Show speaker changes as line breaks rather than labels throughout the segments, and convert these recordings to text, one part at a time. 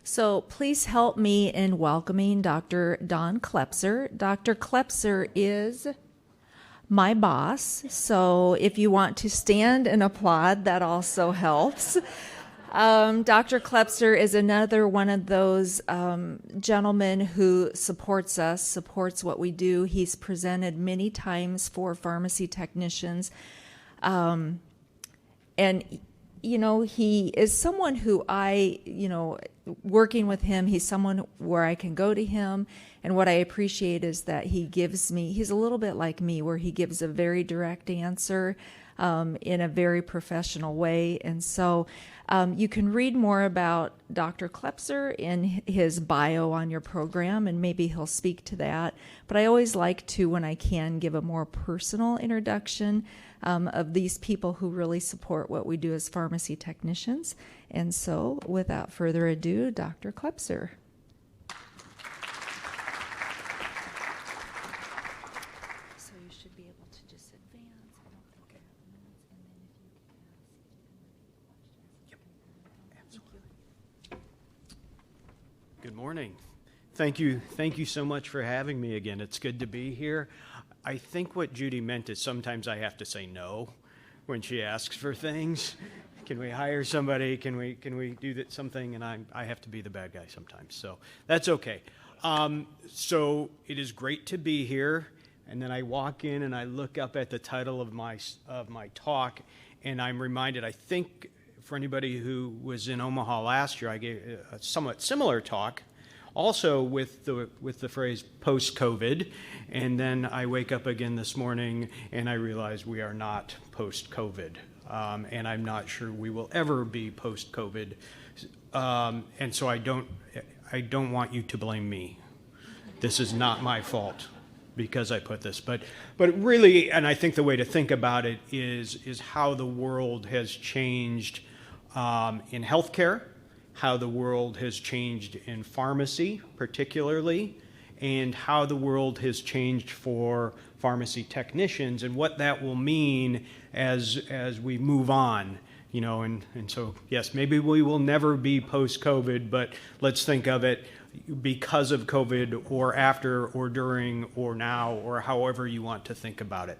So please help me in welcoming Dr. Don Klepser. Dr. Klepser is my boss, so if you want to stand and applaud, that also helps. Dr. Klepser is another one of those gentlemen who supports us, supports what we do. He's presented many times for pharmacy technicians. And, he is someone who working with him, he's someone where I can go to him. And what I appreciate is that he's a little bit like me, where he gives a very direct answer in a very professional way. And so you can read more about Dr. Klepser in his bio on your program, and maybe he'll speak to that. But I always like to, when I can, give a more personal introduction of these people who really support what we do as pharmacy technicians. And so, without further ado, Dr. Klepser. So you should be able to just advance. I don't think I have minutes, and then if you could ask questions.
Yep, absolutely. Good morning. Thank you so much for having me again. It's good to be here. I think what Judy meant is sometimes I have to say no when she asks for things. Can we hire somebody? Can we do that something? And I have to be the bad guy sometimes. So that's okay. So it is great to be here. And then I walk in and I look up at the title of my talk, and I'm reminded, I think for anybody who was in Omaha last year, I gave a somewhat similar talk, also with the phrase post-COVID. And then I wake up again this morning and I realize we are not post-COVID. And I'm not sure we will ever be post-COVID. And so I don't want you to blame me. This is not my fault because I put this. But really, and I think the way to think about it is how the world has changed in healthcare, how the world has changed in pharmacy particularly, and how the world has changed for pharmacy technicians, and what that will mean as we move on. And so, yes, maybe we will never be post-COVID, but let's think of it because of COVID, or after, or during, or now, or however you want to think about it.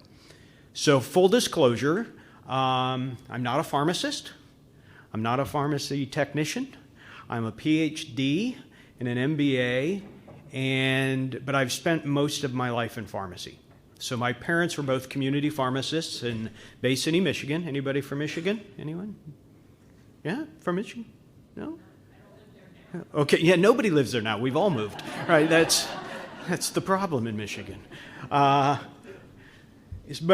So full disclosure, I'm not a pharmacist. I'm not a pharmacy technician. I'm a PhD and an MBA, but I've spent most of my life in pharmacy. So my parents were both community pharmacists in Bay City, Michigan. Anybody from Michigan? Anyone? Yeah, from Michigan? No? Okay, yeah, nobody lives there now. We've all moved. Right, that's the problem in Michigan. But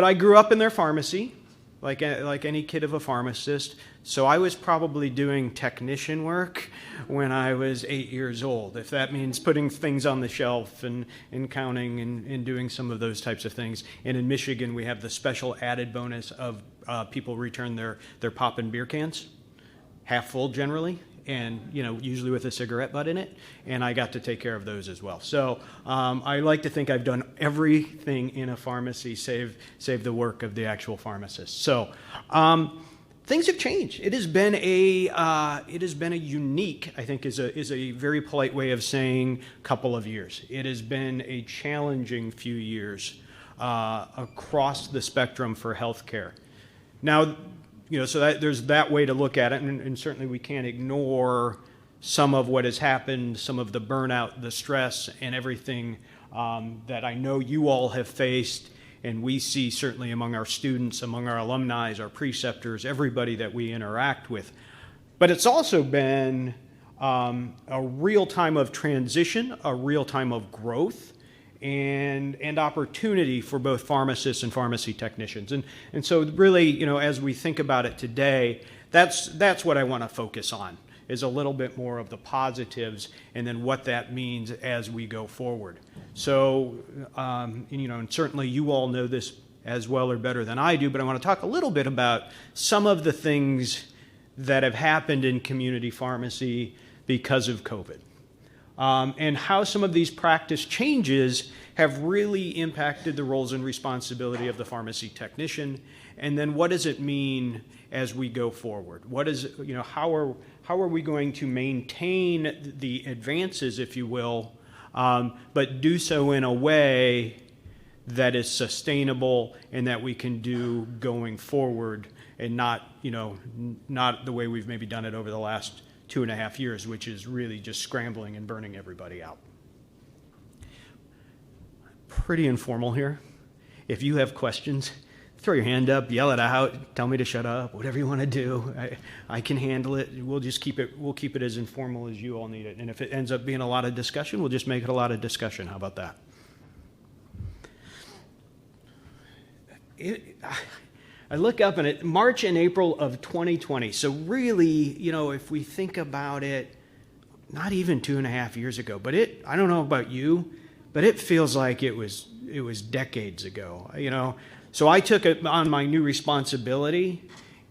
I grew up in their pharmacy, like any kid of a pharmacist. So I was probably doing technician work when I was 8 years old, if that means putting things on the shelf and counting and doing some of those types of things. And in Michigan, we have the special added bonus of people return their pop and beer cans, half full generally, and usually with a cigarette butt in it. And I got to take care of those as well. So I like to think I've done everything in a pharmacy save the work of the actual pharmacist. So. Things have changed. It has been a unique, I think, is a very polite way of saying, couple of years. It has been a challenging few years across the spectrum for healthcare. Now, so that there's that way to look at it, and certainly we can't ignore some of what has happened, some of the burnout, the stress, and everything that I know you all have faced. And we see certainly among our students, among our alumni, our preceptors, everybody that we interact with. But it's also been a real time of transition, a real time of growth, and opportunity for both pharmacists and pharmacy technicians. And so really, as we think about it today, that's what I want to focus on, is a little bit more of the positives and then what that means as we go forward. So, and certainly you all know this as well or better than I do, but I want to talk a little bit about some of the things that have happened in community pharmacy because of COVID. and how some of these practice changes have really impacted the roles and responsibility of the pharmacy technician, and then what does it mean as we go forward? What is, how are we going to maintain the advances, if you will, but do so in a way that is sustainable and that we can do going forward, and not the way we've maybe done it over the last 2.5 years, which is really just scrambling and burning everybody out. Pretty informal here. If you have questions, throw your hand up, yell it out, tell me to shut up, whatever you want to do. I can handle it. We'll keep it as informal as you all need it. And if it ends up being a lot of discussion, we'll just make it a lot of discussion. How about that? I look up and it's March and April of 2020. So really, if we think about it, not even 2.5 years ago, but I don't know about you, but it feels like it was decades ago, So I took on my new responsibility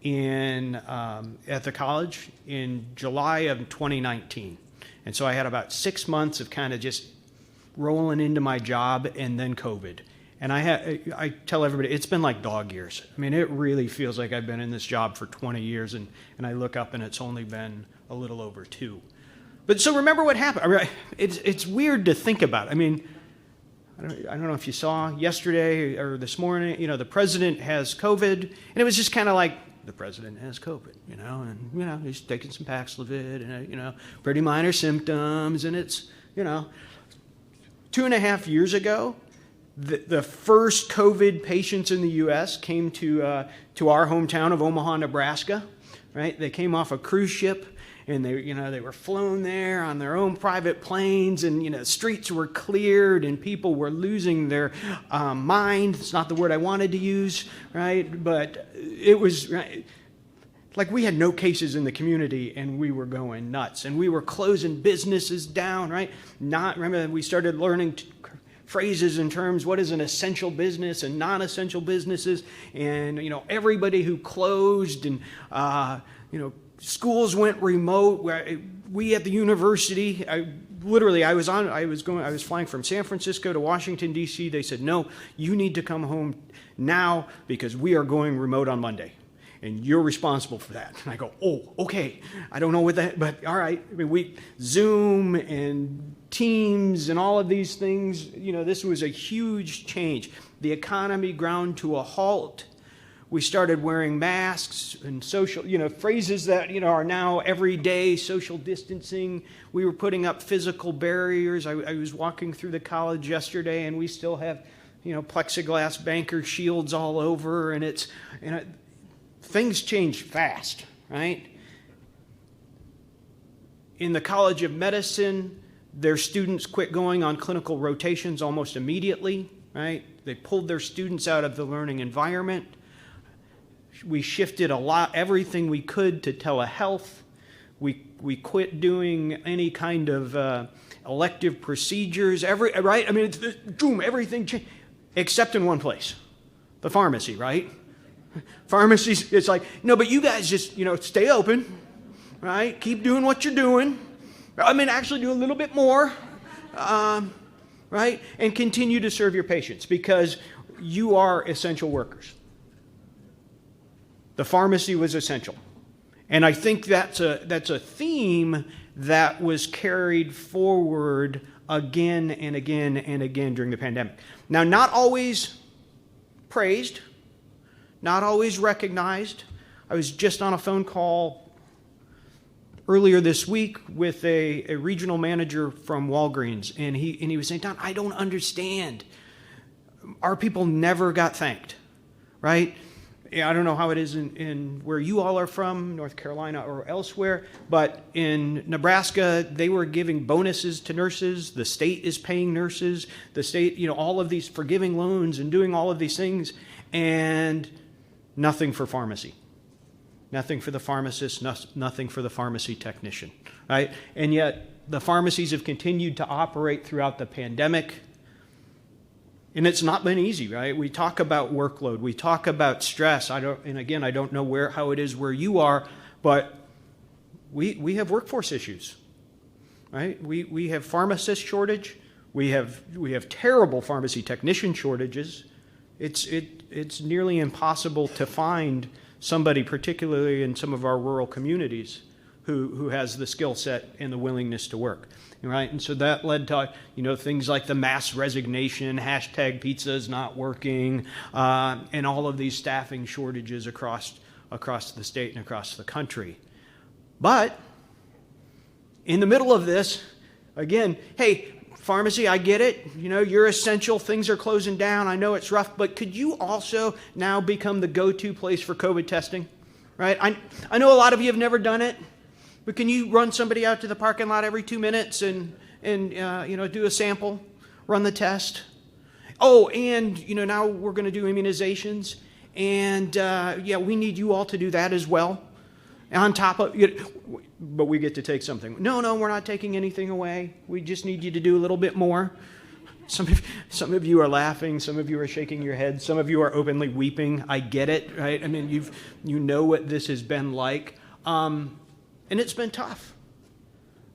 at the college in July of 2019. And so I had about 6 months of kind of just rolling into my job, and then COVID. And I tell everybody, it's been like dog years. I mean, it really feels like I've been in this job for 20 years, and I look up and it's only been a little over 2. But so remember what happened. I mean, it's weird to think about. I mean, I don't know if you saw yesterday or this morning, the president has COVID, and it was just kind of like, the president has COVID, and, he's taking some Paxlovid, and, pretty minor symptoms, and it's, 2.5 years ago, the first COVID patients in the U.S. came to our hometown of Omaha, Nebraska, right? They came off a cruise ship, and they were flown there on their own private planes, and streets were cleared, and people were losing their mind. It's not the word I wanted to use, right? But it was like we had no cases in the community, and we were going nuts, and we were closing businesses down, right? Remember we started learning phrases and terms, what is an essential business and non-essential businesses, and everybody who closed, and schools went remote. We at the university, I was flying from San Francisco to Washington D.C. They said, no, you need to come home now because we are going remote on Monday, and you're responsible for that. And I go, oh, okay. I don't know what that, but all right. I mean, Zoom and Teams and all of these things, this was a huge change. The economy ground to a halt. We started wearing masks and social, phrases that, are now everyday, social distancing. We were putting up physical barriers. I was walking through the college yesterday, and we still have, plexiglass banker shields all over, and things change fast, right? In the College of Medicine, their students quit going on clinical rotations almost immediately, right? They pulled their students out of the learning environment. We shifted everything we could to telehealth. We quit doing any kind of elective procedures. Right? I mean, everything changed, except in one place, the pharmacy, right? Pharmacies, it's like, no, but you guys just, stay open, right? Keep doing what you're doing. I mean, actually do a little bit more, right? And continue to serve your patients because you are essential workers. The pharmacy was essential. And I think that's a theme that was carried forward again and again and again during the pandemic. Now, not always praised, not always recognized. I was just on a phone call earlier this week with a regional manager from Walgreens, and he was saying, Don, I don't understand. Our people never got thanked, right? I don't know how it is in where you all are from, North Carolina or elsewhere, but in Nebraska, they were giving bonuses to nurses. The state is paying nurses. The state, all of these forgiving loans and doing all of these things, and nothing for pharmacy. Nothing for the pharmacist, nothing for the pharmacy technician, right? And yet the pharmacies have continued to operate throughout the pandemic. And it's not been easy, right? We talk about workload. We talk about stress. I don't know how it is where you are, but we have workforce issues. right? We have pharmacist shortage. We have terrible pharmacy technician shortages. It's nearly impossible to find somebody, particularly in some of our rural communities, who has the skill set and the willingness to work, right? And so that led to, things like the mass resignation, hashtag pizza is not working, and all of these staffing shortages across the state and across the country. But in the middle of this, again, hey, pharmacy, I get it. You're essential. Things are closing down. I know it's rough, but could you also now become the go-to place for COVID testing, right? I know a lot of you have never done it, but can you run somebody out to the parking lot every 2 minutes and do a sample, run the test? Oh, and now we're going to do immunizations, and we need you all to do that as well. On top of but we get to take something. No, we're not taking anything away. We just need you to do a little bit more. Some of you are laughing. Some of you are shaking your head. Some of you are openly weeping. I get it, right? I mean, you know what this has been like, and it's been tough.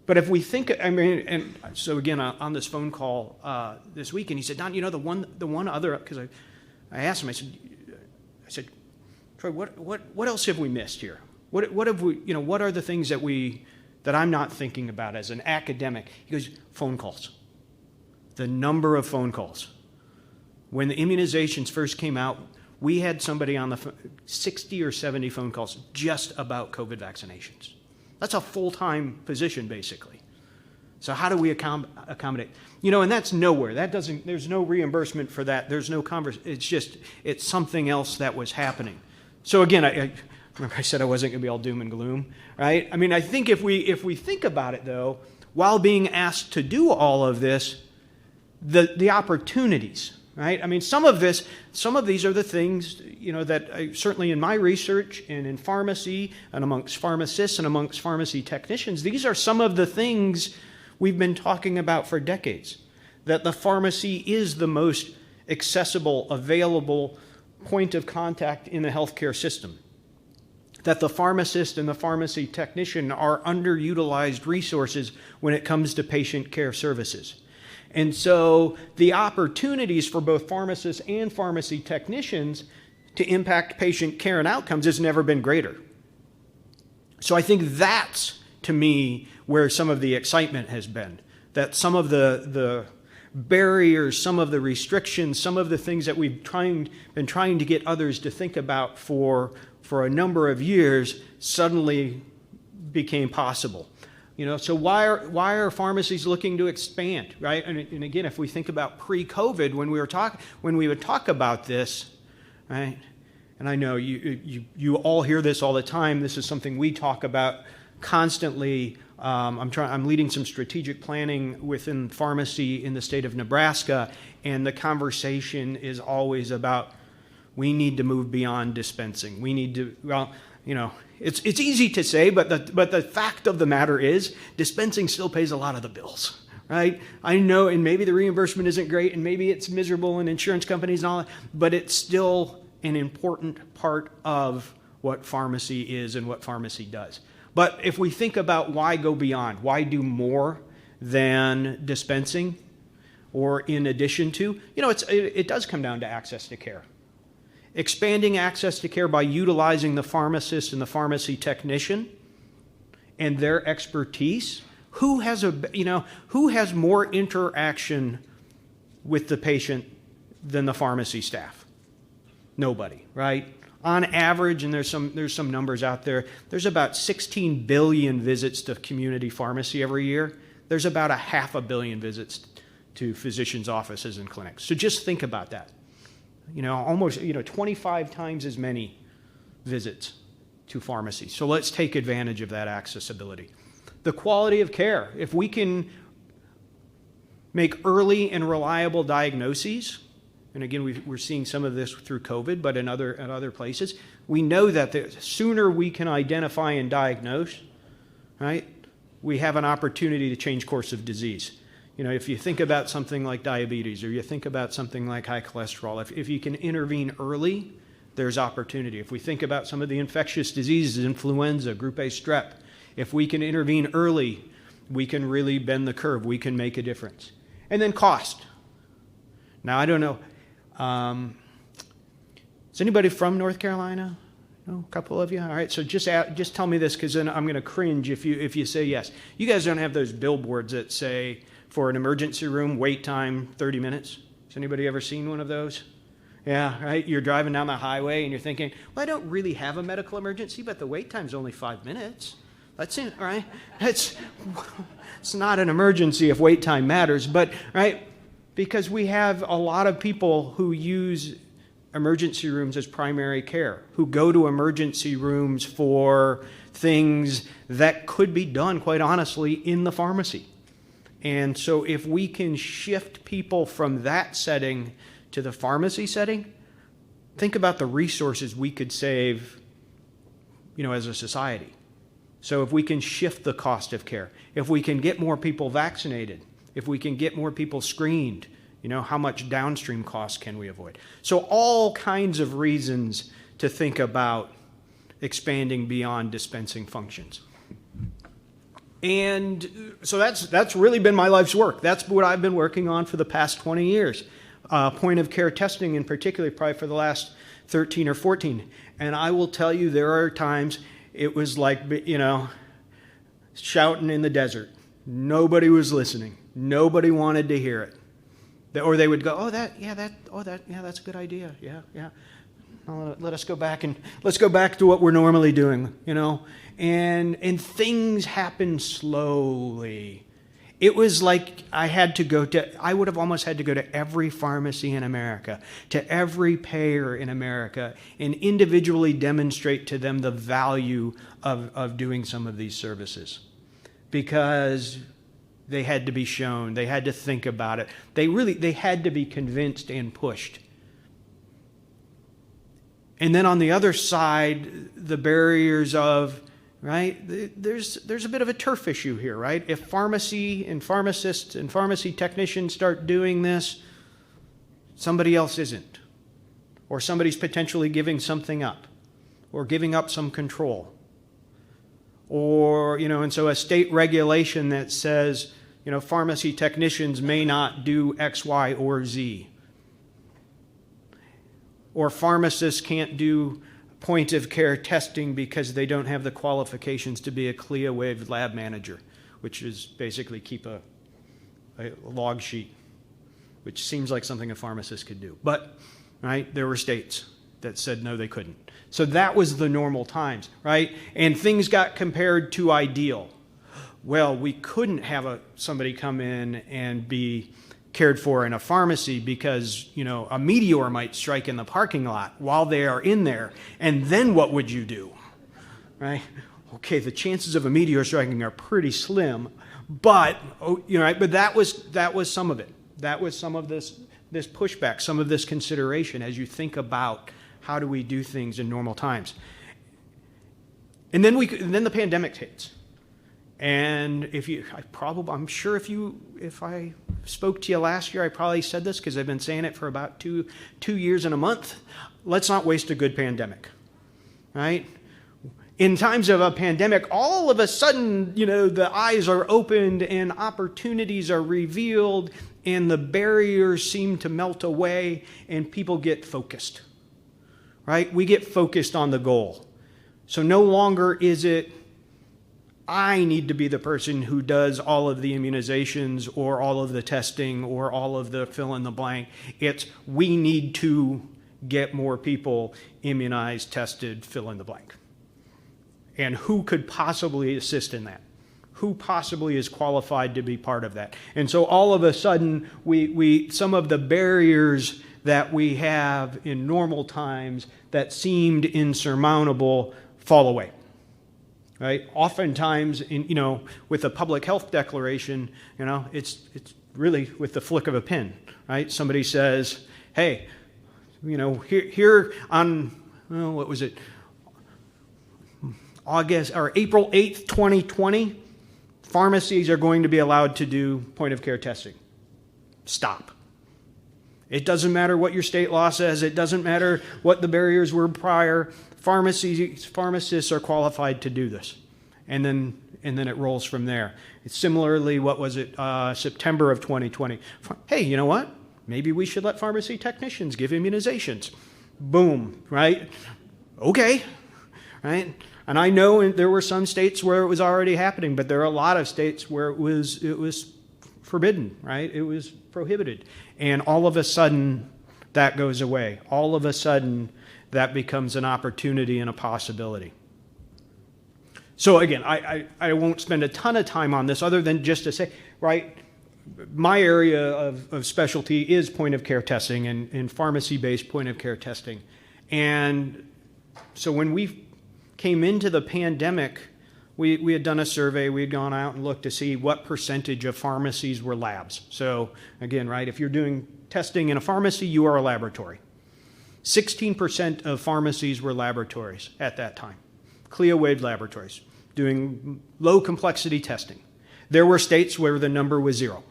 But if we think, and so again on this phone call this week, and he said, Don, the one other, because I asked him, I said, Troy, what else have we missed here? What have we, what are the things that I'm not thinking about as an academic? He goes, phone calls. The number of phone calls. When the immunizations first came out, we had somebody on the 60 or 70 phone calls just about COVID vaccinations. That's a full-time position, basically. So how do we accommodate? And that's nowhere. There's no reimbursement for that. There's no it's something else that was happening. So again, I remember I said I wasn't going to be all doom and gloom, right? I mean, I think if we think about it, though, while being asked to do all of this, the opportunities, right? I mean, some of these are the things, that certainly in my research and in pharmacy and amongst pharmacists and amongst pharmacy technicians, these are some of the things we've been talking about for decades, that the pharmacy is the most accessible, available point of contact in the healthcare system, that the pharmacist and the pharmacy technician are underutilized resources when it comes to patient care services. And so the opportunities for both pharmacists and pharmacy technicians to impact patient care and outcomes has never been greater. So I think that's, to me, where some of the excitement has been, that some of the barriers, some of the restrictions, some of the things that we've been trying to get others to think about for a number of years suddenly became possible. So why are pharmacies looking to expand, right? And again, if we think about pre-COVID, when we would talk about this, right? And I know you all hear this all the time. This is something we talk about constantly. I'm leading some strategic planning within pharmacy in the state of Nebraska, and the conversation is always about we need to move beyond dispensing. We need to, it's easy to say, but the fact of the matter is dispensing still pays a lot of the bills, right? I know, and maybe the reimbursement isn't great, and maybe it's miserable in insurance companies and all that, but it's still an important part of what pharmacy is and what pharmacy does. But if we think about why go beyond, why do more than dispensing or in addition to, it does come down to access to care. Expanding access to care by utilizing the pharmacist and the pharmacy technician and their expertise. Who has more interaction with the patient than the pharmacy staff? Nobody, right? On average, and there's some numbers out there, there's about 16 billion visits to community pharmacy every year. There's about 500 million visits to physicians' offices and clinics. So just think about that. Almost 25 times as many visits to pharmacy. So let's take advantage of that accessibility. The quality of care. If we can make early and reliable diagnoses, and again, we're seeing some of this through COVID, but in other places, we know that the sooner we can identify and diagnose, right, we have an opportunity to change course of disease. If you think about something like diabetes or you think about something like high cholesterol, if you can intervene early, there's opportunity. If we think about some of the infectious diseases, influenza, group A strep, if we can intervene early we can really bend the curve. We can make a difference. And then cost. Now, I don't know. Is anybody from North Carolina? No, a couple of you? All right, so just tell me this, because then I'm going to cringe if you say yes. You guys don't have those billboards that say, for an emergency room, wait time 30 minutes? Has anybody ever seen one of those? Yeah, right? You're driving down the highway and you're thinking, well, I don't really have a medical emergency, but the wait time's only 5 minutes. That's it, right? It's not an emergency if wait time matters, but, right? Because we have a lot of people who use emergency rooms as primary care, who go to emergency rooms for things that could be done, quite honestly, in the pharmacy. And so if we can shift people from that setting to the pharmacy setting, think about the resources we could save, as a society. So if we can shift the cost of care, if we can get more people vaccinated, if we can get more people screened, how much downstream costs can we avoid? So all kinds of reasons to think about expanding beyond dispensing functions. And so that's really been my life's work. That's what I've been working on for the past 20 years. Point of care testing in particular, probably for the last 13 or 14. And I will tell you, there are times it was like, shouting in the desert. Nobody was listening. Nobody wanted to hear it. Or they would go, that's a good idea. Yeah. Let us go back to what we're normally doing, And things happen slowly. It was like I would have almost had to go to every pharmacy in America, to every payer in America, and individually demonstrate to them the value of doing some of these services. Because they had to be shown, they had to think about it. They had to be convinced and pushed. And then on the other side, the barriers of, right, there's a bit of a turf issue here, right? If pharmacy and pharmacists and pharmacy technicians start doing this, somebody else isn't. Or somebody's potentially giving something up, or giving up some control. Or, and so a state regulation that says, pharmacy technicians may not do X, Y, or Z. Or pharmacists can't do point of care testing because they don't have the qualifications to be a CLIA-waived lab manager, which is basically keep a log sheet, which seems like something a pharmacist could do. But, right, there were states that said no, they couldn't. So that was the normal times, right? And things got compared to ideal. Well, we couldn't have somebody come in and be cared for in a pharmacy because, a meteor might strike in the parking lot while they are in there. And then what would you do? Right? Okay, the chances of a meteor striking are pretty slim, but, but that was some of it. That was some of this pushback, some of this consideration as you think about how do we do things in normal times. And then the pandemic hits. And I'm sure if I spoke to you last year, I probably said this because I've been saying it for about two years and a month. Let's not waste a good pandemic, right? In times of a pandemic, all of a sudden, the eyes are opened and opportunities are revealed and the barriers seem to melt away and people get focused, right? We get focused on the goal. So no longer is it, I need to be the person who does all of the immunizations or all of the testing or all of the fill in the blank. It's we need to get more people immunized, tested, fill in the blank. And who could possibly assist in that? Who possibly is qualified to be part of that? And so all of a sudden, we some of the barriers that we have in normal times that seemed insurmountable fall away. Right? Oftentimes, with a public health declaration, it's really with the flick of a pen, right? Somebody says, hey, here on, what was it? April 8th, 2020, pharmacies are going to be allowed to do point of care testing. Stop. It doesn't matter what your state law says. It doesn't matter what the barriers were prior. Pharmacists are qualified to do this. and then it rolls from there. It's similarly, what was it, September of 2020? Hey, you know what? Maybe we should let pharmacy technicians give immunizations. Boom, right? Okay, right? And I know there were some states where it was already happening, but there are a lot of states where it was forbidden, right? It was prohibited. And all of a sudden, that goes away. All of a sudden, that becomes an opportunity and a possibility. So again, I won't spend a ton of time on this other than just to say, right, my area of specialty is point-of-care testing and pharmacy-based point-of-care testing. And so when we came into the pandemic, we had done a survey. We had gone out and looked to see what percentage of pharmacies were labs. So again, right, if you're doing testing in a pharmacy, you are a laboratory. 16% of pharmacies were laboratories at that time, CLIA-waived laboratories, doing low-complexity testing. There were states where the number was 0.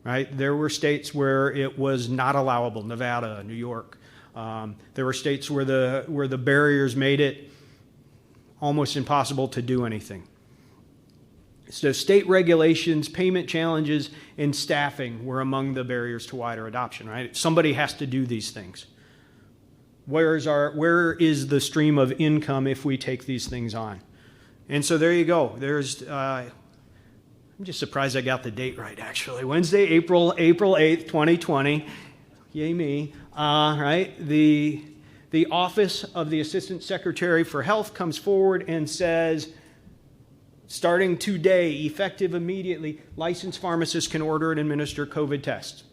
Right? There were states where it was not allowable, Nevada, New York. There were states where the barriers made it almost impossible to do anything. So state regulations, payment challenges, and staffing were among the barriers to wider adoption, right? Somebody has to do these things. Where is the stream of income if we take these things on? And so there you go. I'm just surprised I got the date right, actually. Wednesday, April 8th, 2020. Yay me. Right? The Office of the Assistant Secretary for Health comes forward and says, starting today, effective immediately, licensed pharmacists can order and administer COVID tests.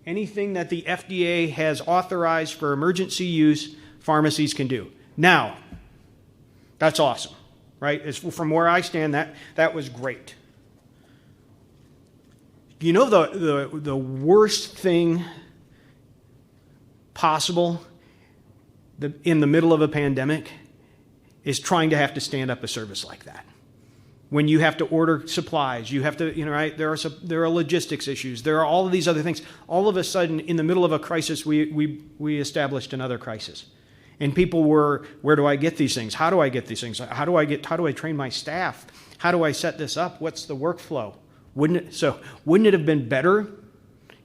Anything that the FDA has authorized for emergency use, pharmacies can do. Now, that's awesome. Right? From where I stand, that was great. You know the worst thing possible in the middle of a pandemic is trying to have to stand up a service like that. When you have to order supplies, you have to, right? There are logistics issues. There are all of these other things. All of a sudden, in the middle of a crisis, we established another crisis. And people were, where do I get these things? How do I get these things? How do I train my staff? How do I set this up? What's the workflow? Wouldn't it have been better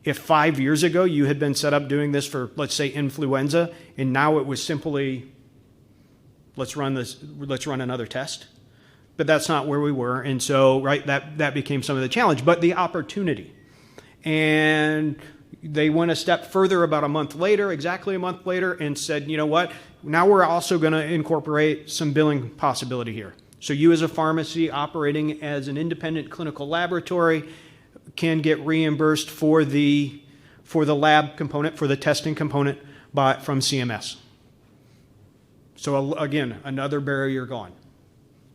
if 5 years ago you had been set up doing this for, let's say, influenza, and now it was simply, let's run another test? But that's not where we were. And so, right, that became some of the challenge, but the opportunity. And they went a step further about exactly a month later, and said, you know what, now we're also going to incorporate some billing possibility here. So you as a pharmacy operating as an independent clinical laboratory can get reimbursed for the lab component, for the testing component from CMS. So again, another barrier gone.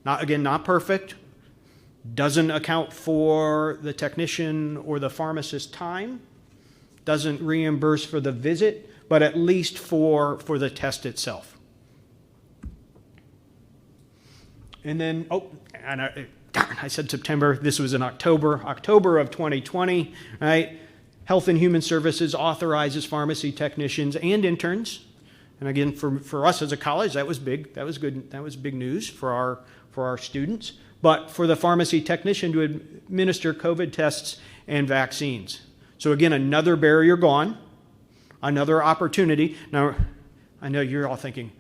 Not perfect, doesn't account for the technician or the pharmacist's time, doesn't reimburse for the visit, but at least for the test itself. And then, I said September, this was in October of 2020, right? Health and Human Services authorizes pharmacy technicians and interns. And again, for us as a college, that was big. That was good. That was big news for our students. But for the pharmacy technician to administer COVID tests and vaccines. So again, another barrier gone, another opportunity. Now, I know you're all thinking,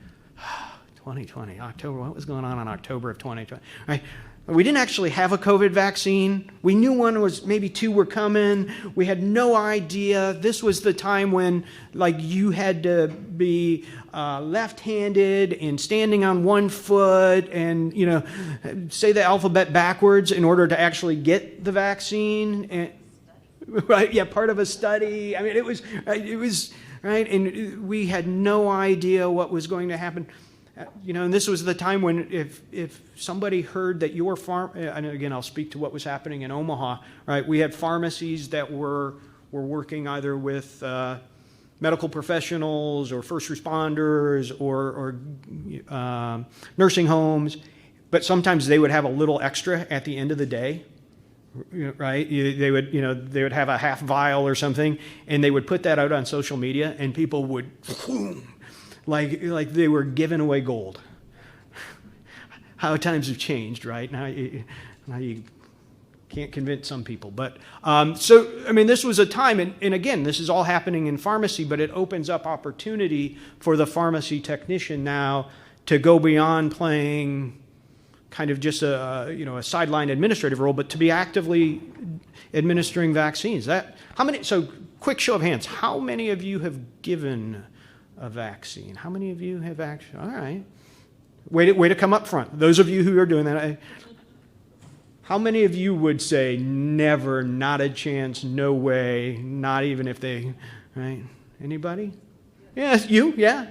2020, October, what was going on in October of 2020? Right? We didn't actually have a COVID vaccine. We knew maybe 2 were coming. We had no idea. This was the time when, you had to be left-handed and standing on one foot and, say the alphabet backwards in order to actually get the vaccine. And, right? Yeah, part of a study. I mean, it was right, and we had no idea what was going to happen. And this was the time when if somebody heard that your and again, I'll speak to what was happening in Omaha, right? We had pharmacies that were working either with medical professionals or first responders or nursing homes, but sometimes they would have a little extra at the end of the day, right? They would have a half vial or something, and they would put that out on social media, and people would, like they were giving away gold. how times have changed, right? Now you can't convince some people. But so, I mean, this was a time, and again, this is all happening in pharmacy, but it opens up opportunity for the pharmacy technician now to go beyond playing kind of just a sideline administrative role, but to be actively administering vaccines. So quick show of hands, how many of you have given a vaccine? How many of you have actually? All right. Way to come up front. Those of you who are doing that, how many of you would say never, not a chance, no way, not even if they, right? Anybody? Yes, you? Yeah?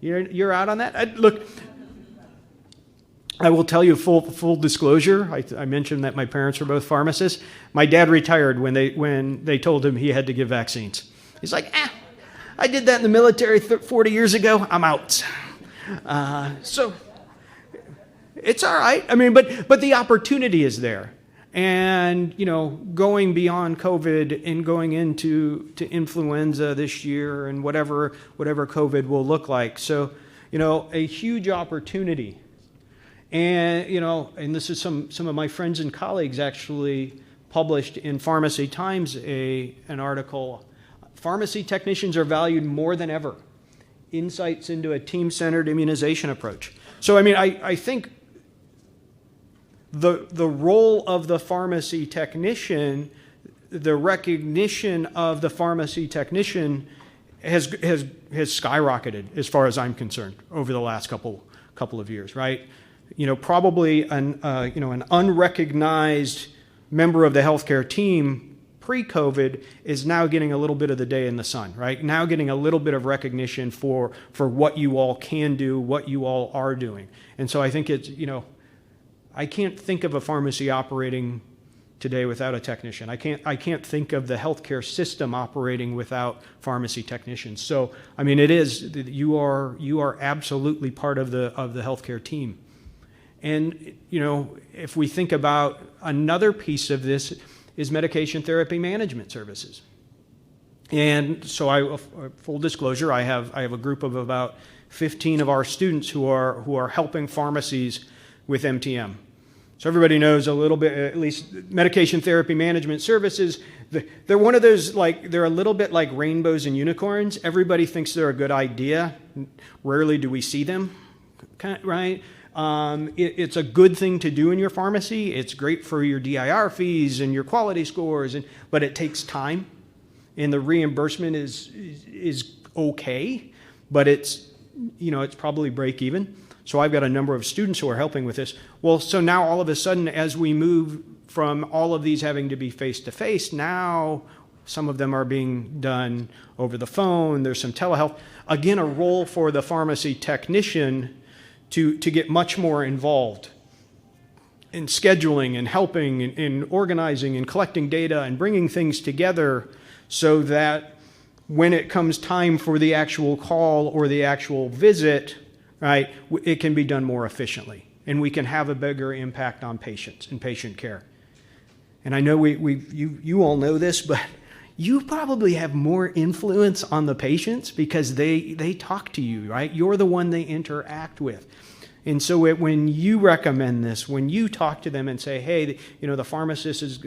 You're out on that? Look, I will tell you full disclosure. I mentioned that my parents were both pharmacists. My dad retired when they told him he had to give vaccines. He's like, I did that in the military 40 years ago. I'm out. So it's all right. I mean, but the opportunity is there. And, going beyond COVID and going into influenza this year and whatever COVID will look like. So, a huge opportunity. And, and this is some of my friends and colleagues actually published in Pharmacy Times an article. Pharmacy technicians are valued more than ever. Insights into a team-centered immunization approach. So, I mean, I think the role of the pharmacy technician, the recognition of the pharmacy technician has skyrocketed as far as I'm concerned over the last couple of years, right? Probably an unrecognized member of the healthcare team pre-COVID is now getting a little bit of the day in the sun, right? Now getting a little bit of recognition for what you all can do, what you all are doing. And so I think it's, I can't think of a pharmacy operating today without a technician. I can't think of the healthcare system operating without pharmacy technicians. So, I mean, it is, you are absolutely part of the healthcare team. And, if we think about another piece of this is medication therapy management services. And so full disclosure, I have a group of about 15 of our students who are helping pharmacies with MTM. So everybody knows a little bit, at least medication therapy management services, they're one of those, they're a little bit like rainbows and unicorns. Everybody thinks they're a good idea. Rarely do we see them, right? It's a good thing to do in your pharmacy. It's great for your DIR fees and your quality scores, but it takes time, and the reimbursement is okay, but it's probably break even. So I've got a number of students who are helping with this. Well, so now all of a sudden, as we move from all of these having to be face-to-face, now some of them are being done over the phone. There's some telehealth. Again, a role for the pharmacy technician to get much more involved in scheduling and helping in organizing and collecting data and bringing things together so that when it comes time for the actual call or the actual visit, right, it can be done more efficiently and we can have a bigger impact on patients and patient care. And I know you all know this, but you probably have more influence on the patients because they talk to you, right? You're the one they interact with. And so when you recommend this, when you talk to them and say, hey, the pharmacist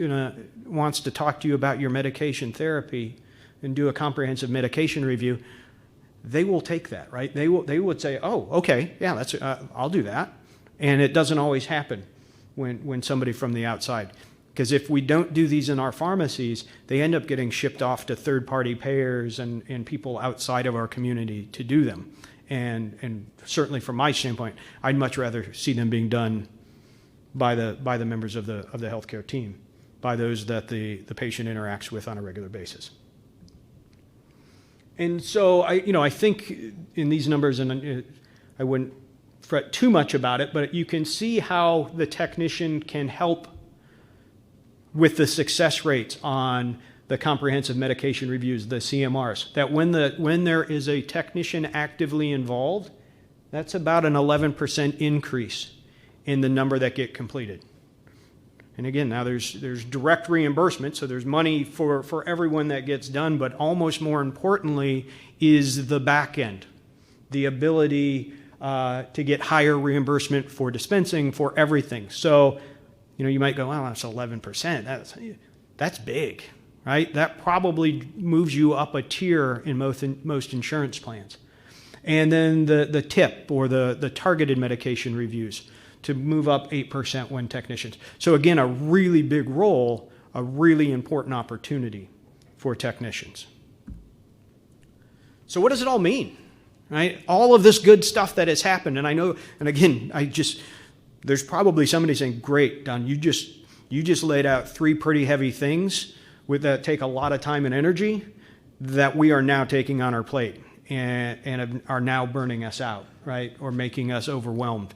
wants to talk to you about your medication therapy and do a comprehensive medication review, they will take that, right? They would say, oh, okay, yeah, I'll do that. And it doesn't always happen when somebody from the outside. Because if we don't do these in our pharmacies, they end up getting shipped off to third-party payers and people outside of our community to do them. And certainly from my standpoint, I'd much rather see them being done by the members of the healthcare team, by those that the patient interacts with on a regular basis. And so I think in these numbers, and I wouldn't fret too much about it, but you can see how the technician can help with the success rates on the comprehensive medication reviews, the CMRs, that when there is a technician actively involved, that's about an 11% increase in the number that get completed. And again, now there's direct reimbursement, so there's money for everyone that gets done, but almost more importantly is the back end, the ability to get higher reimbursement for dispensing, for everything. So, you might go, well, that's 11%. That's big, right? That probably moves you up a tier in most insurance plans. And then the TIP, or the targeted medication reviews, to move up 8% when technicians. So again, a really big role, a really important opportunity for technicians. So what does it all mean, right? All of this good stuff that has happened, and I know, and again, there's probably somebody saying, great, Don, you just laid out 3 pretty heavy things that take a lot of time and energy that we are now taking on our plate and are now burning us out, right? Or making us overwhelmed.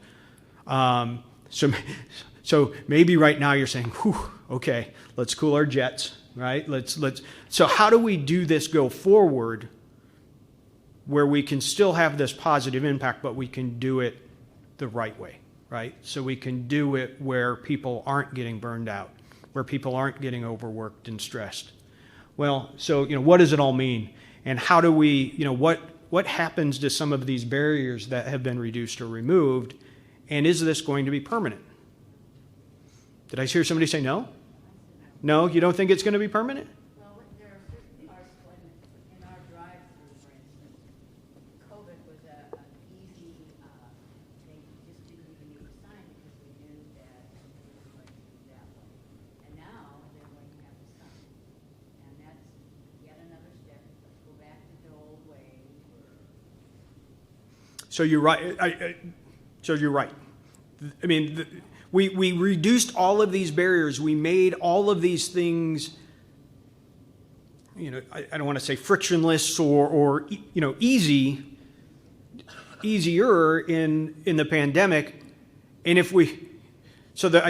So maybe right now you're saying, whew, okay, let's cool our jets, right? So how do we do this go forward where we can still have this positive impact, but we can do it the right way, right? So we can do it where people aren't getting burned out, where people aren't getting overworked and stressed. Well, so, what does it all mean? And how do we, what happens to some of these barriers that have been reduced or removed? And is this going to be permanent? Did I hear somebody say no? No, you don't think it's going to be permanent?
Well, there are certain parts in our drive-through, for instance. COVID was an easy, they just didn't even need a sign because we knew that it was going to be that way. And now they're going to have a sign. And that's yet another step. Let's go back to the old way.
So you're right. So you're right. I mean, we reduced all of these barriers. We made all of these things, I don't want to say frictionless or easier in the pandemic. And I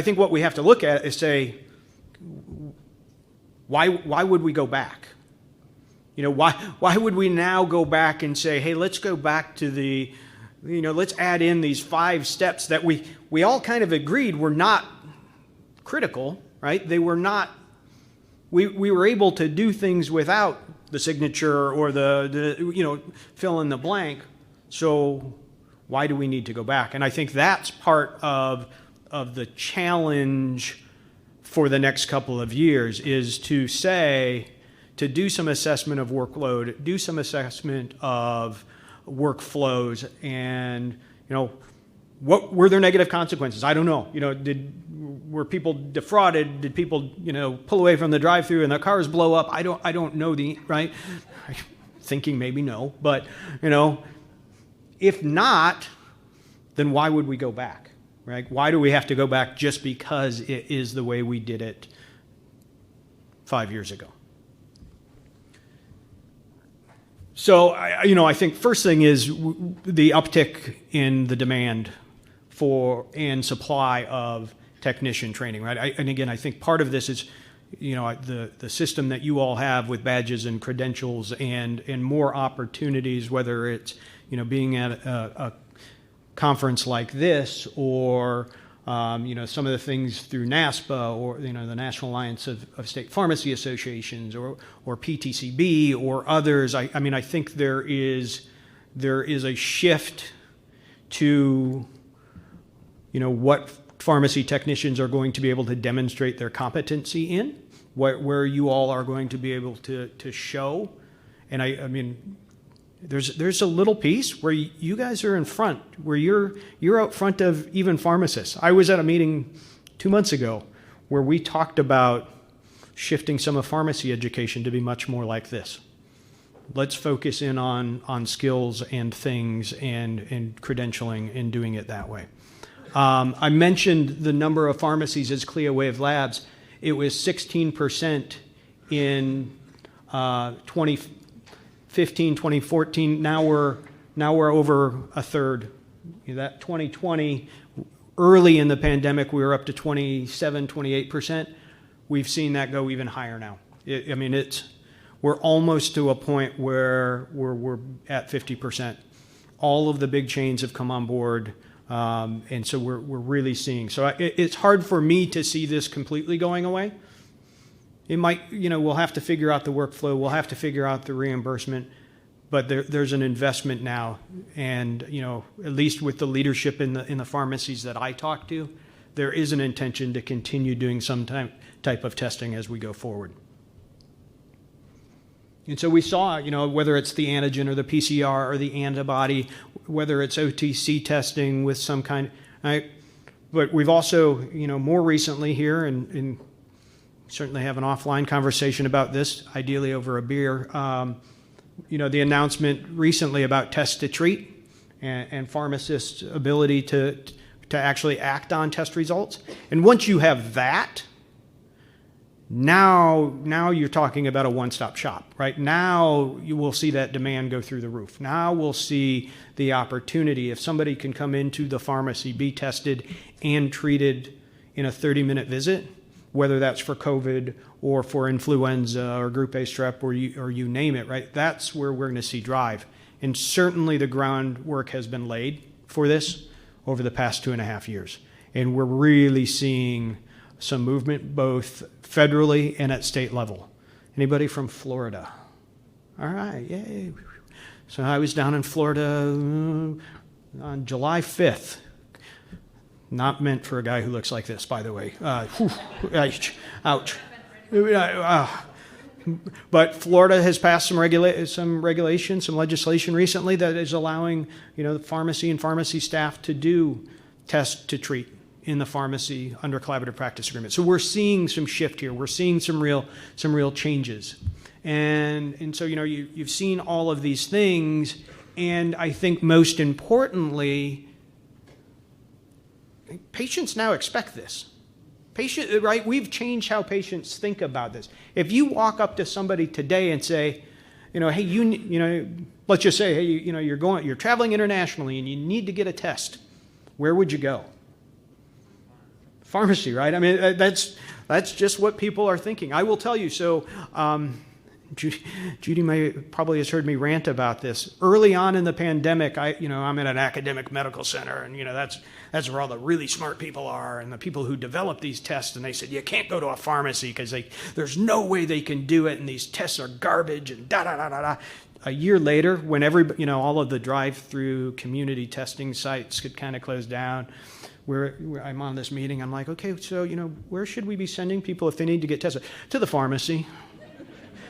think what we have to look at is say, why would we go back? Why would we now go back and say, hey, let's go back to let's add in these 5 steps that we all kind of agreed were not critical, right? They were not, we were able to do things without the signature or the fill in the blank. So why do we need to go back? And I think that's part of the challenge for the next couple of years, is to do some assessment of workload, do some assessment of workflows, and what were there negative consequences? I don't know. Were people defrauded? Did people pull away from the drive-through and their cars blow up? I don't know right. Thinking maybe no, but if not, then why would we go back? Right? Why do we have to go back just because it is the way we did it 5 years ago? So, I think first thing is the uptick in the demand for and supply of technician training, right? And again, I think part of this is, the system that you all have with badges and credentials and more opportunities, whether it's, being at a conference like this, or some of the things through NASPA, or the National Alliance of State Pharmacy Associations, or PTCB, or others. I think there is a shift to what pharmacy technicians are going to be able to demonstrate their competency in, where you all are going to be able to show. And I mean, there's a little piece where you guys are in front, where you're out front of even pharmacists. I was at a meeting 2 months ago where we talked about shifting some of pharmacy education to be much more like this. Let's focus in on skills and things and credentialing and doing it that way. I mentioned the number of pharmacies as CLIA-waived labs. It was 16% in 2015, 2014. Now we're over a third. That 2020, early in the pandemic, we were up to 27, 28%. We've seen that go even higher now. We're almost to a point where we're at 50%. All of the big chains have come on board. And so we're really seeing. So it's hard for me to see this completely going away. It might, we'll have to figure out the workflow. We'll have to figure out the reimbursement. but there's an investment now, and at least with the leadership in the pharmacies that I talk to, there is an intention to continue doing some type of testing as we go forward. And so we saw, whether it's the antigen or the PCR or the antibody, whether it's OTC testing with some kind, right? But we've also, more recently here, and certainly have an offline conversation about this, ideally over a beer, the announcement recently about test to treat and pharmacists' ability to actually act on test results. And once you have that, now you're talking about a one-stop shop, right? Now you will see that demand go through the roof. Now we'll see the opportunity. If somebody can come into the pharmacy, be tested and treated in a 30-minute visit, whether that's for COVID or for influenza or group A strep or you name it, right? That's where we're going to see drive. And certainly the groundwork has been laid for this over the past 2.5 years. And we're really seeing some movement both federally and at state level. Anybody from Florida? All right, yay. So I was down in Florida on July 5th. Not meant for a guy who looks like this, by the way. Ouch. But Florida has passed some regulation, some legislation recently that is allowing, the pharmacy and pharmacy staff to do test to treat in the pharmacy under collaborative practice agreement. So we're seeing some shift here. We're seeing some real changes. And so, you've seen all of these things, and I think most importantly, patients now expect this. Right? We've changed how patients think about this. If you walk up to somebody today and say, hey, let's just say, hey, you're traveling internationally and you need to get a test, where would you go? Pharmacy, right? I mean, that's just what people are thinking. I will tell you. So, Judy probably has heard me rant about this. Early on in the pandemic, I'm at an academic medical center, and that's where all the really smart people are, and the people who develop these tests. And they said you can't go to a pharmacy because there's no way they can do it, and these tests are garbage, and da da da da da. A year later, when all of the drive-through community testing sites could kind of close down, where I'm on this meeting, I'm like, okay, so where should we be sending people if they need to get tested? To the pharmacy.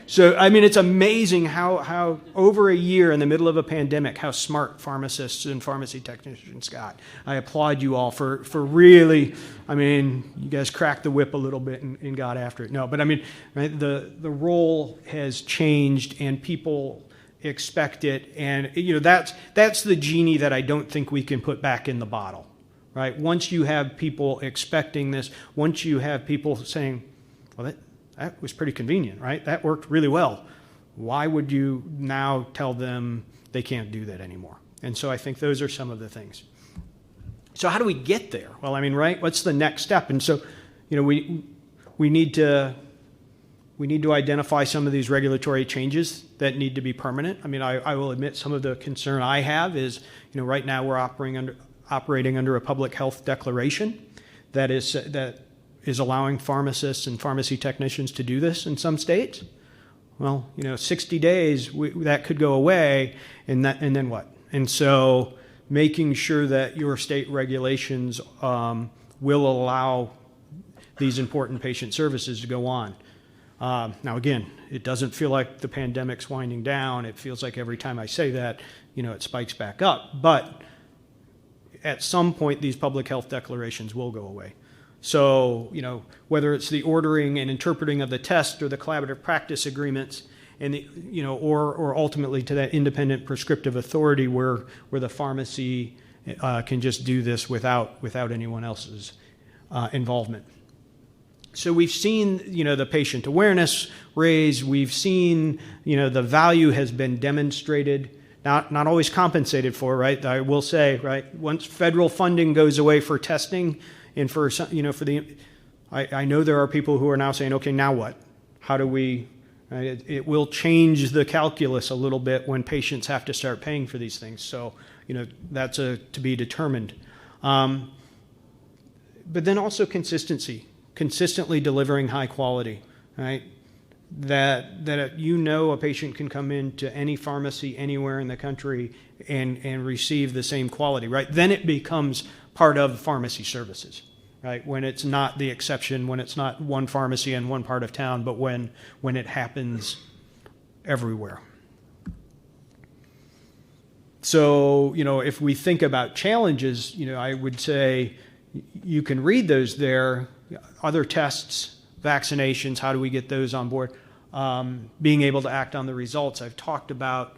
So, I mean, it's amazing how over a year in the middle of a pandemic, how smart pharmacists and pharmacy technicians got. I applaud you all for really, you guys cracked the whip a little bit and got after it. No, but right, the role has changed and people expect it. And, that's the genie that I don't think we can put back in the bottle, right? Once you have people expecting this, once you have people saying, well, that was pretty convenient, right? That worked really well. Why would you now tell them they can't do that anymore? And so I think those are some of the things. So how do we get there? Well, right? What's the next step? And so, we need to identify some of these regulatory changes that need to be permanent. I will admit some of the concern I have is, right now we're operating under a public health declaration that is allowing pharmacists and pharmacy technicians to do this in some states. Well, 60 days, that could go away, and then what? And so making sure that your state regulations will allow these important patient services to go on. Now, again, it doesn't feel like the pandemic's winding down. It feels like every time I say that, it spikes back up. But at some point, these public health declarations will go away. So, whether it's the ordering and interpreting of the test or the collaborative practice agreements, and or ultimately to that independent prescriptive authority where the pharmacy can just do this without anyone else's involvement. So we've seen, the patient awareness raise. We've seen, the value has been demonstrated. Not always compensated for, right? I will say, right, once federal funding goes away for testing. And for I know there are people who are now saying, okay, now what? How do we? It will change the calculus a little bit when patients have to start paying for these things. So that's to be determined. But then also consistency, consistently delivering high quality, right? that you know a patient can come into any pharmacy anywhere in the country and receive the same quality, right? Then it becomes part of pharmacy services, right? When it's not the exception, when it's not one pharmacy in one part of town, but when it happens everywhere. So, if we think about challenges, I would say you can read those there. Other tests, vaccinations, how do we get those on board? Being able to act on the results. I've talked about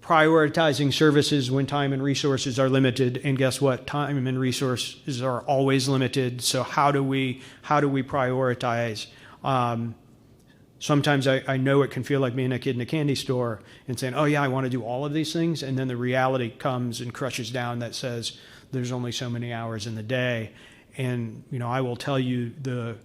prioritizing services when time and resources are limited, and guess what? Time and resources are always limited. So how do we prioritize? Sometimes I know it can feel like being a kid in a candy store and saying, oh yeah, I want to do all of these things, and then the reality comes and crushes down that says there's only so many hours in the day. And I will tell you the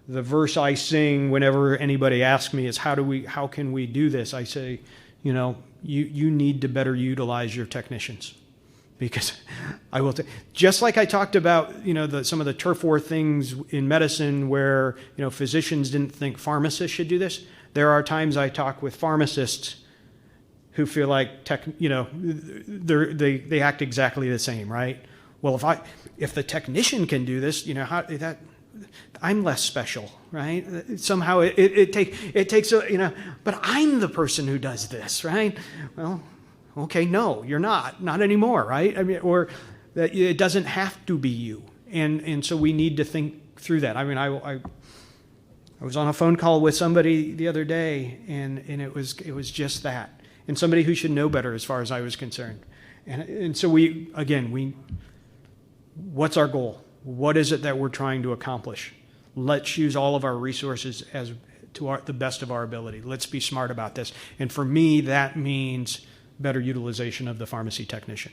verse I sing whenever anybody asks me is how can we do this? I say, you need to better utilize your technicians, because I will just like I talked about, some of the turf war things in medicine where physicians didn't think pharmacists should do this. There are times I talk with pharmacists who feel like they act exactly the same, right? Well, if the technician can do this, I'm less special, right? Somehow it takes but I'm the person who does this, right? Well, okay, no, you're not anymore, right? I mean, or that it doesn't have to be you, and so we need to think through that. I mean, I was on a phone call with somebody the other day, and it was just that, and somebody who should know better as far as I was concerned, and so what's our goal? What is it that we're trying to accomplish? Let's use all of our resources as to the best of our ability. Let's be smart about this. And for me, that means better utilization of the pharmacy technician.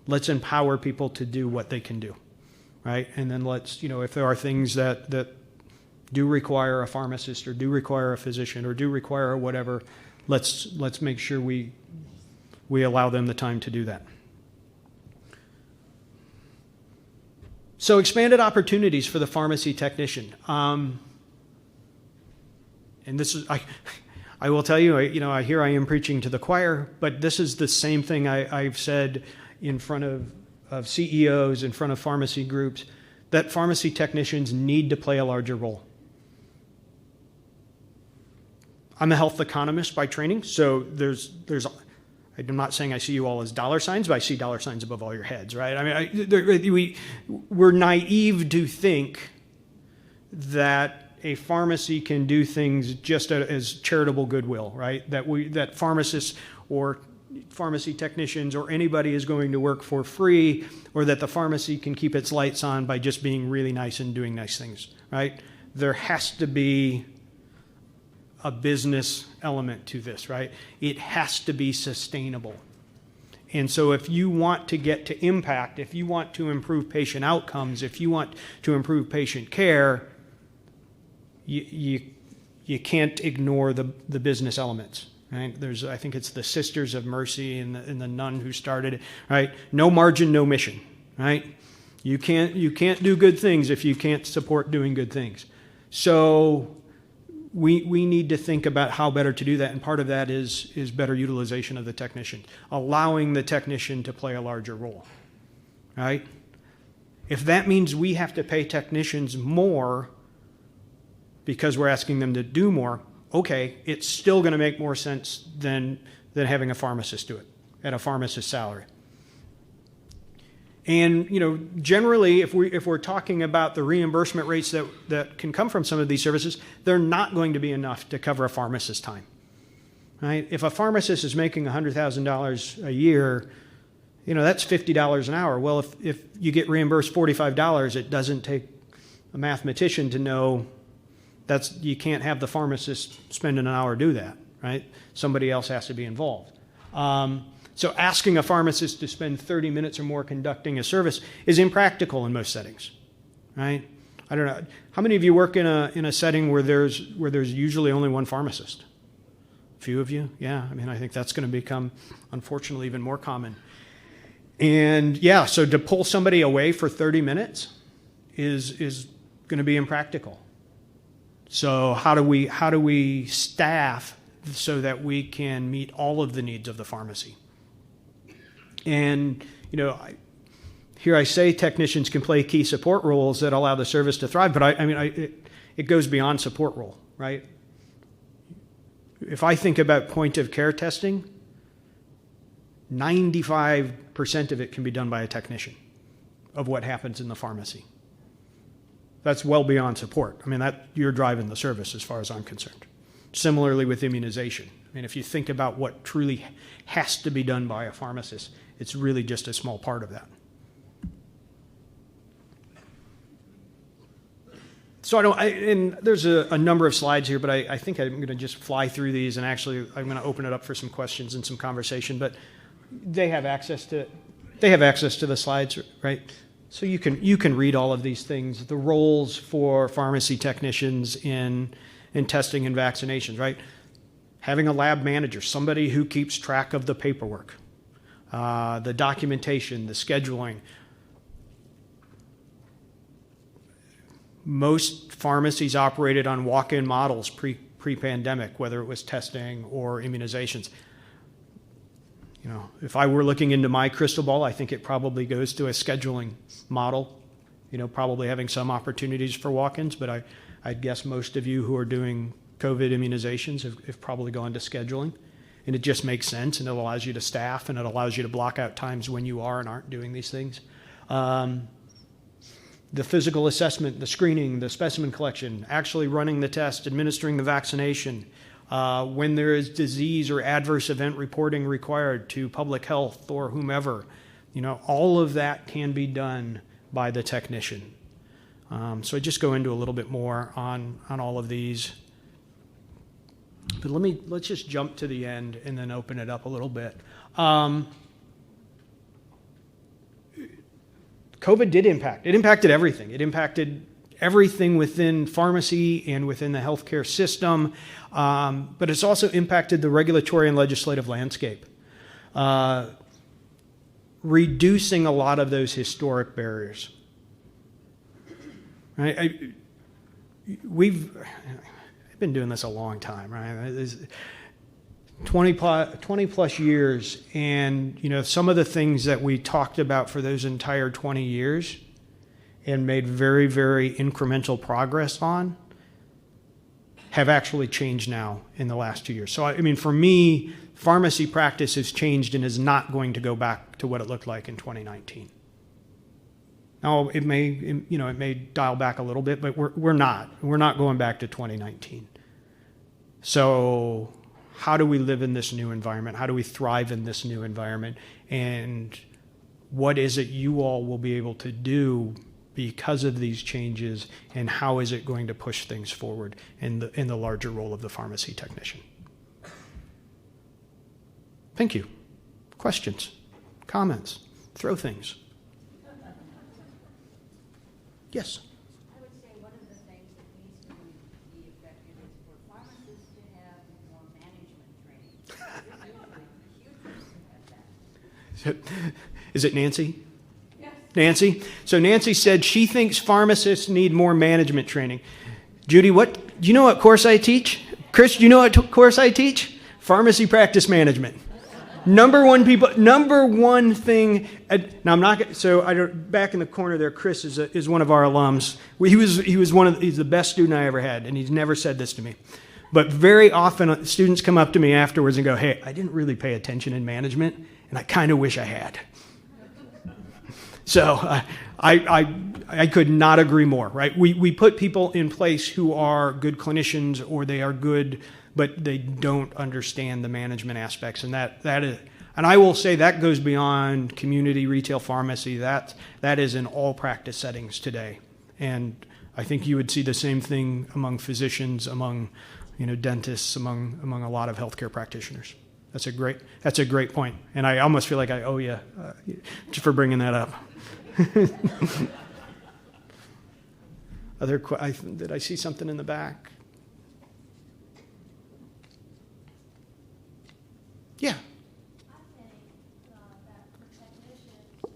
Let's empower people to do what they can do, right? And then let's, if there are things that do require a pharmacist or do require a physician or do require whatever, let's make sure we allow them the time to do that. So expanded opportunities for the pharmacy technician. And this is, I will tell you, I hear I am preaching to the choir, but this is the same thing I've said in front of CEOs, in front of pharmacy groups, that pharmacy technicians need to play a larger role. I'm a health economist by training, so I'm not saying I see you all as dollar signs, but I see dollar signs above all your heads, right? I mean, we're naive to think that a pharmacy can do things just as charitable goodwill, right? That pharmacists or pharmacy technicians or anybody is going to work for free, or that the pharmacy can keep its lights on by just being really nice and doing nice things, right? There has to be a business element to this, right? It has to be sustainable. And so if you want to get to impact, if you want to improve patient outcomes, if you want to improve patient care, you can't ignore the business elements, right? I think it's the Sisters of Mercy and the nun who started it, right? No margin, no mission, right? You can't do good things if you can't support doing good things. So we need to think about how better to do that, and part of that is better utilization of the technician, allowing the technician to play a larger role, right? If that means we have to pay technicians more because we're asking them to do more, okay, it's still going to make more sense than having a pharmacist do it at a pharmacist's salary. And generally, if we're talking about the reimbursement rates that can come from some of these services, they're not going to be enough to cover a pharmacist's time, right? If a pharmacist is making $100,000 a year, that's $50 an hour. Well, if you get reimbursed $45, it doesn't take a mathematician to know you can't have the pharmacist spend an hour do that, right? Somebody else has to be involved. So asking a pharmacist to spend 30 minutes or more conducting a service is impractical in most settings, right? I don't know. How many of you work in a setting where there's usually only one pharmacist? A few of you? Yeah. I mean, I think that's going to become, unfortunately, even more common. And yeah, so to pull somebody away for 30 minutes is going to be impractical. So how do we staff so that we can meet all of the needs of the pharmacy? And, here I say technicians can play key support roles that allow the service to thrive, but it goes beyond support role, right? If I think about point of care testing, 95% of it can be done by a technician of what happens in the pharmacy. That's well beyond support. You're driving the service as far as I'm concerned. Similarly with immunization. If you think about what truly has to be done by a pharmacist, it's really just a small part of that. So and there's a number of slides here, but I think I'm going to just fly through these, and actually I'm going to open it up for some questions and some conversation. But they have access to the slides, right? So you can read all of these things. The roles for pharmacy technicians in testing and vaccinations, right? Having a lab manager, somebody who keeps track of the paperwork, the documentation, the scheduling. Most pharmacies operated on walk-in models pre-pandemic, whether it was testing or immunizations. If I were looking into my crystal ball, I think it probably goes to a scheduling model, probably having some opportunities for walk-ins, but I'd guess most of you who are doing COVID immunizations have probably gone to scheduling. And it just makes sense, and it allows you to staff, and it allows you to block out times when you are and aren't doing these things. The physical assessment, the screening, the specimen collection, actually running the test, administering the vaccination, when there is disease or adverse event reporting required to public health or whomever, all of that can be done by the technician. So I just go into a little bit more on all of these. But let's just jump to the end and then open it up a little bit. COVID did impact. It impacted everything. It impacted everything within pharmacy and within the healthcare system, but it's also impacted the regulatory and legislative landscape, reducing a lot of those historic barriers. Right? I've been doing this a long time, right? 20 plus years, and some of the things that we talked about for those entire 20 years and made very, very incremental progress on have actually changed now in the last 2 years. So for me, pharmacy practice has changed and is not going to go back to what it looked like in 2019. Now it may dial back a little bit, but we're not going back to 2019. So how do we live in this new environment? How do we thrive in this new environment? And what is it you all will be able to do because of these changes, and how is it going to push things forward in the larger role of the pharmacy technician? Thank you. Questions? Comments? Throw things. Yes?
I would say one of the things that needs to be effective is for pharmacists to have more management training.
Is it Nancy?
Yes.
Nancy? So Nancy said she thinks pharmacists need more management training. Judy, do you know what course I teach? Chris, do you know what course I teach? Pharmacy practice management. Number one thing. Now I'm not. So back in the corner there, Chris is one of our alums. He's the best student I ever had, and he's never said this to me. But very often students come up to me afterwards and go, "Hey, I didn't really pay attention in management, and I kind of wish I had." So I could not agree more. Right? We put people in place who are good clinicians, or they are good, but they don't understand the management aspects, and that is, and I will say that goes beyond community retail pharmacy. That is in all practice settings today, and I think you would see the same thing among physicians, among dentists, among a lot of healthcare practitioners. That's a great point, and I almost feel like I owe you just for bringing that up. Did I see something in the back? Yeah.
I think that for technicians to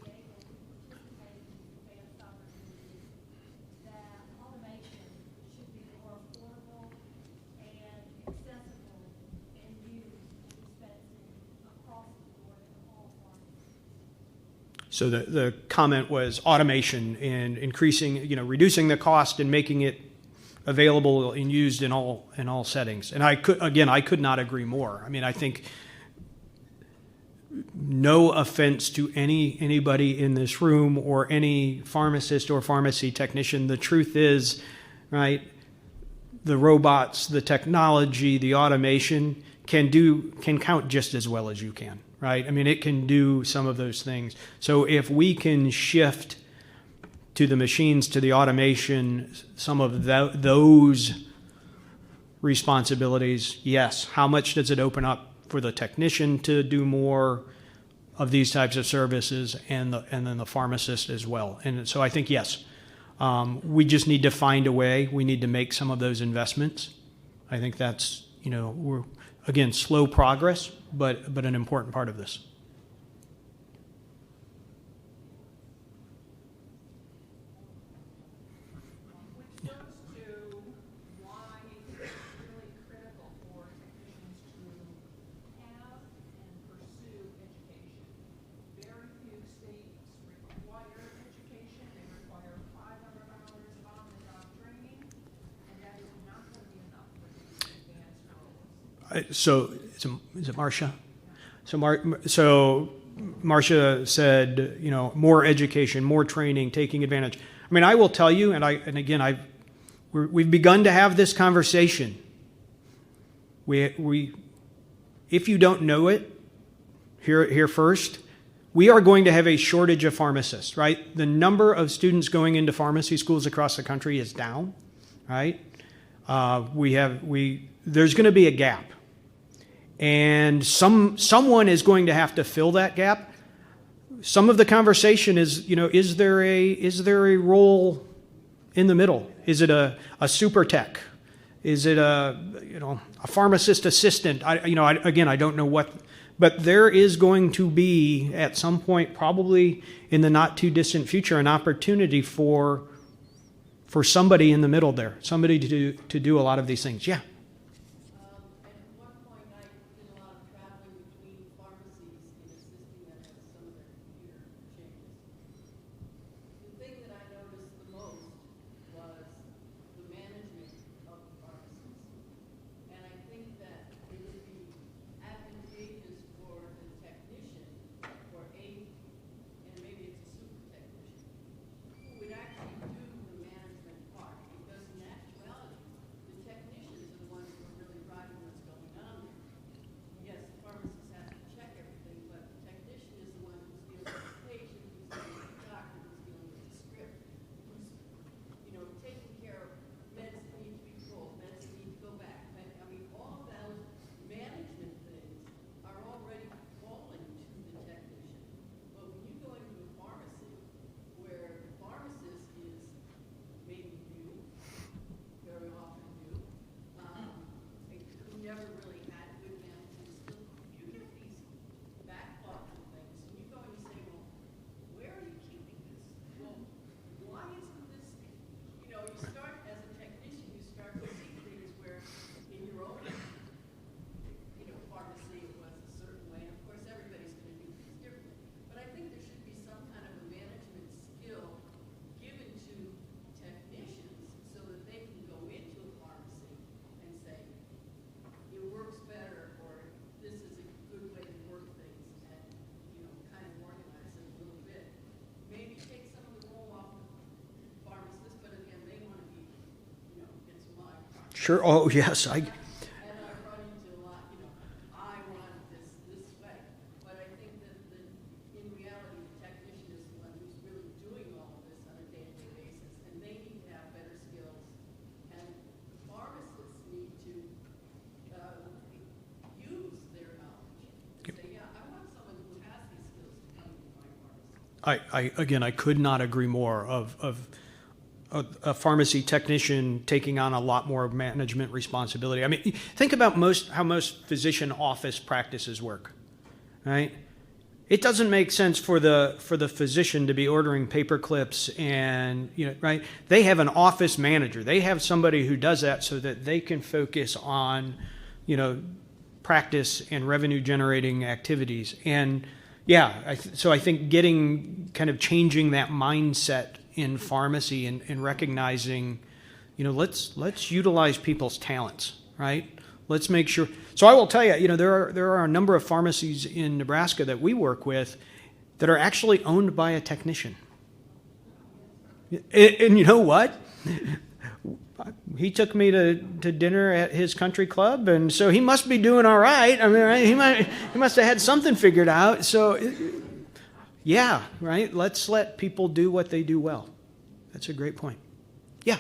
be able to participate in advanced opportunities, that automation should be the
So the comment was automation and increasing, reducing the cost and making it available and used in all settings. And I could not agree more. I mean, I think, no offense to anybody in this room or any pharmacist or pharmacy technician, the truth is, right, the robots, the technology, the automation can count just as well as you can, right? I mean, it can do some of those things. So if we can shift to the machines, to the automation, some of those responsibilities, yes. How much does it open up for the technician to do more of these types of services, and then the pharmacist as well? And so I think, yes, we just need to find a way. We need to make some of those investments. I think that's, we're, again, slow progress, but an important part of this.
Which goes to why it's really critical for technicians to have and pursue education. Very few states require education. They require 500 hours of on-the-job training, and that is not going to be enough for these advanced roles.
So is it Marcia? So Marcia said, more education, more training, taking advantage. I mean, I will tell you, we've begun to have this conversation. If you don't know it, here first, we are going to have a shortage of pharmacists, right? The number of students going into pharmacy schools across the country is down, right? There's going to be a gap. And someone is going to have to fill that gap. Some of the conversation is, is there a role in the middle? Is it a super tech? Is it a pharmacist assistant? I don't know what, but there is going to be at some point, probably in the not too distant future, an opportunity for somebody in the middle there, somebody to do a lot of these things. Yeah.
At one point, I did a lot of traveling between pharmacies and assisting them with some of their computer changes. The thing that I noticed the most was the management of the pharmacies. And I think that it would be advantageous for the technician, or and maybe it's a super technician, who would actually do the management part. Because in actuality, the technicians are the ones who are really driving what's going on there. Yes, the pharmacist has to check everything, but the technician is the one who's dealing with the patient, who's dealing with the doctor, who's dealing with the script, who's, taking care of meds that need to be pulled, meds that need to go back. I mean, all of those management things are already falling to the technician. But when you go into a pharmacy where the pharmacist is maybe new, very often new, who never really had good management skills, you get these backlogs of things, and you go and you say, well, where are you keeping this? Well, why isn't this, you start as a technician, you start to see things where in your own, pharmacy it was a certain way, and of course everybody's going to do things differently. But I think there should be some kind of a management skill given to technicians so that they can go into a pharmacy and say, it works better, or this is a good way to work things, and, kind of organize it a little bit. Maybe take some of the role off the pharmacist, but again, they want to be, it's my part.
Sure. Oh, yes.
And I run into a lot, I run this way. But I think that in reality, the technician is the one who's really doing all of this on a day-to-day basis, and they need to have better skills. And pharmacists need to use their knowledge. Say, yeah, I want someone who has these skills to come into my pharmacy.
I could not agree more of a pharmacy technician taking on a lot more management responsibility. I mean, think about how most physician office practices work, right? It doesn't make sense for the physician to be ordering paper clips and, right? They have an office manager. They have somebody who does that so that they can focus on, practice and revenue generating activities. And, Yeah, so I think kind of changing that mindset in pharmacy and recognizing, let's utilize people's talents, right? Let's make sure. So I will tell you, there are a number of pharmacies in Nebraska that we work with that are actually owned by a technician. And you know what? He took me to dinner at his country club, and so he must be doing all right. I mean, right? He must have had something figured out. So, yeah, right? Let's let people do what they do well. That's a great point. Yeah.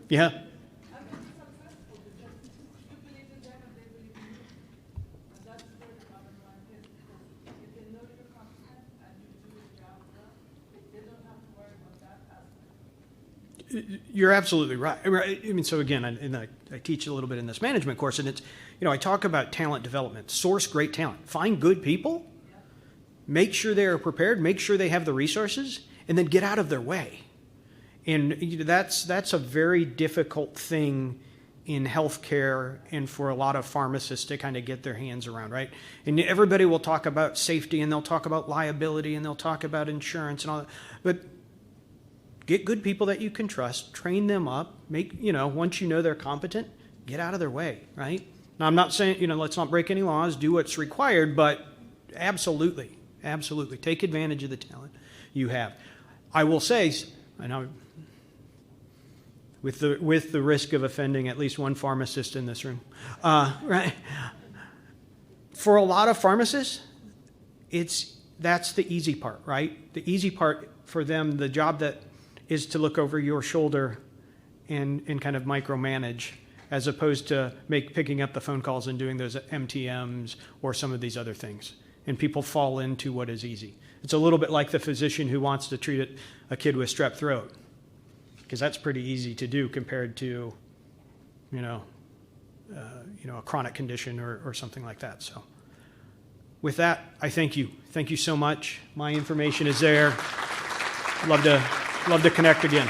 Yeah. You're absolutely right. I mean, so again, I teach a little bit in this management course, and it's, I talk about talent development. Source great talent. Find good people. Make sure they are prepared. Make sure they have the resources, and then get out of their way. And that's a very difficult thing in healthcare and for a lot of pharmacists to kind of get their hands around, right? And everybody will talk about safety, and they'll talk about liability, and they'll talk about insurance and all that. But get good people that you can trust, train them up, once you know they're competent, get out of their way, right? Now, I'm not saying, let's not break any laws, do what's required, but absolutely, take advantage of the talent you have. I will say, I know, with the risk of offending at least one pharmacist in this room, right? For a lot of pharmacists, that's the easy part, right? The easy part for them, the job that is to look over your shoulder and kind of micromanage, as opposed to picking up the phone calls and doing those MTMs or some of these other things. And people fall into what is easy. It's a little bit like the physician who wants to treat a kid with strep throat, because that's pretty easy to do compared to, a chronic condition or something like that. So with that, I thank you. Thank you so much. My information is there. Love to connect again.